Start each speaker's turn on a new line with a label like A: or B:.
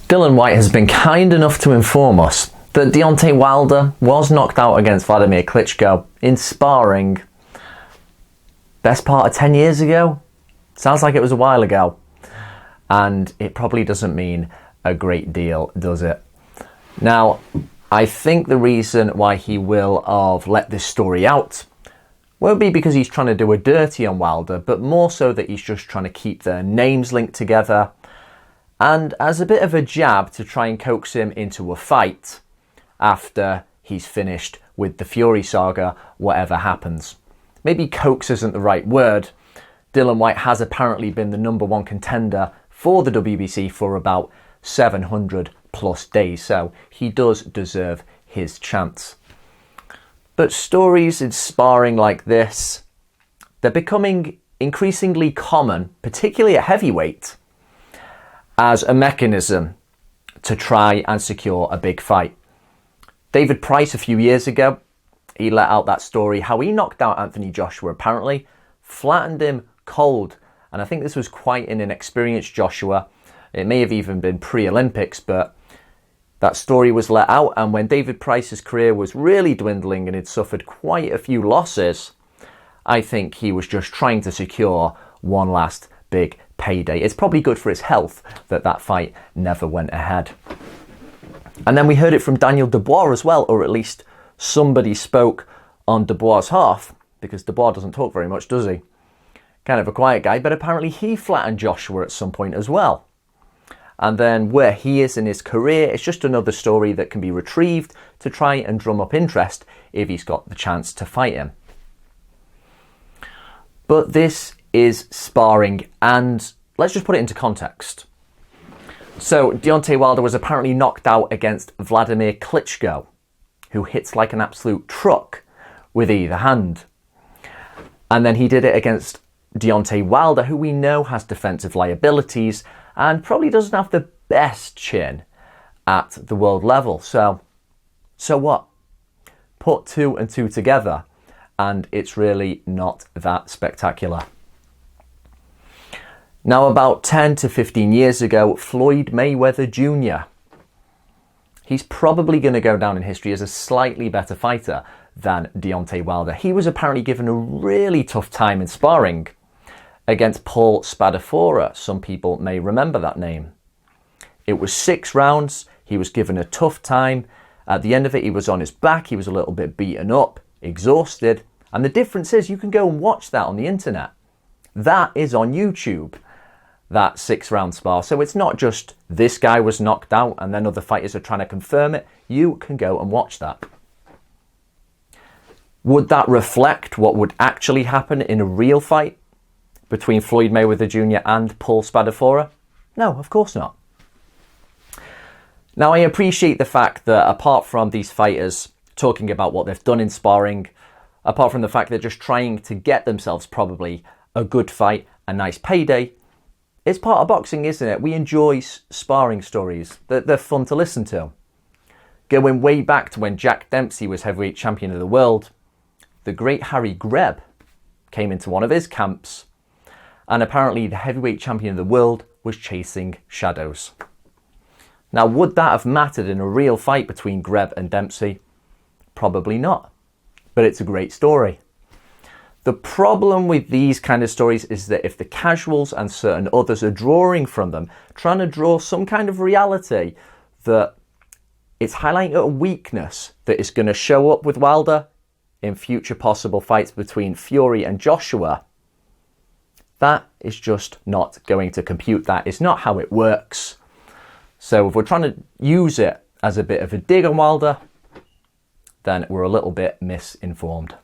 A: Dillian Whyte has been kind enough to inform us that Deontay Wilder was knocked out against Wladimir Klitschko in sparring best part of 10 years ago. Sounds like it was a while ago. And it probably doesn't mean a great deal, does it? Now, I think the reason why he will have let this story out won't be because he's trying to do a dirty on Wilder, but more so that he's just trying to keep their names linked together and as a bit of a jab to try and coax him into a fight after he's finished with the Fury saga, whatever happens. Maybe coax isn't the right word. Dillian Whyte has apparently been the #1 contender for the WBC for about 700 plus days, so he does deserve his chance. But stories in sparring like this, they're becoming increasingly common, particularly at heavyweight, as a mechanism to try and secure a big fight. David Price a few years ago, he let out that story how he knocked out Anthony Joshua apparently, flattened him cold, and I think this was quite an inexperienced Joshua. It may have even been pre-Olympics, but that story was let out, and when David Price's career was really dwindling and he'd suffered quite a few losses, I think he was just trying to secure one last big payday. It's probably good for his health that that fight never went ahead. And then we heard it from Daniel Dubois as well, or at least somebody spoke on Dubois' half, because Dubois doesn't talk very much, does he? Kind of a quiet guy, but apparently he flattened Joshua at some point as well. And then where he is in his career, it's just another story that can be retrieved to try and drum up interest if he's got the chance to fight him. But this is sparring, and let's just put it into context. So Deontay Wilder was apparently knocked out against Wladimir Klitschko, who hits like an absolute truck with either hand. And then he did it against Deontay Wilder, who we know has defensive liabilities and probably doesn't have the best chin at the world level. So what? Put 2 and 2 together, and it's really not that spectacular. Now, about 10 to 15 years ago, Floyd Mayweather Jr. He's probably going to go down in history as a slightly better fighter than Deontay Wilder. He was apparently given a really tough time in sparring against Paul Spadafora. Some people may remember that name. It was 6 rounds. He was given a tough time. At the end of it, he was on his back. He was a little bit beaten up, exhausted. And the difference is you can go and watch that on the internet. That is on YouTube, that 6-round spar. So it's not just this guy was knocked out and then other fighters are trying to confirm it. You can go and watch that. Would that reflect what would actually happen in a real fight between Floyd Mayweather Jr. and Paul Spadafora? No, of course not. Now, I appreciate the fact that apart from these fighters talking about what they've done in sparring, apart from the fact they're just trying to get themselves probably a good fight, a nice payday, it's part of boxing, isn't it? We enjoy sparring stories. They're fun to listen to. Going way back to when Jack Dempsey was heavyweight champion of the world, the great Harry Greb came into one of his camps, and apparently the heavyweight champion of the world was chasing shadows. Now, would that have mattered in a real fight between Greb and Dempsey? Probably not, but it's a great story. The problem with these kind of stories is that if the casuals and certain others are drawing from them, trying to draw some kind of reality that it's highlighting a weakness that is going to show up with Wilder in future possible fights between Fury and Joshua, that is just not going to compute. That is not how it works. So if we're trying to use it as a bit of a dig on Wilder, then we're a little bit misinformed.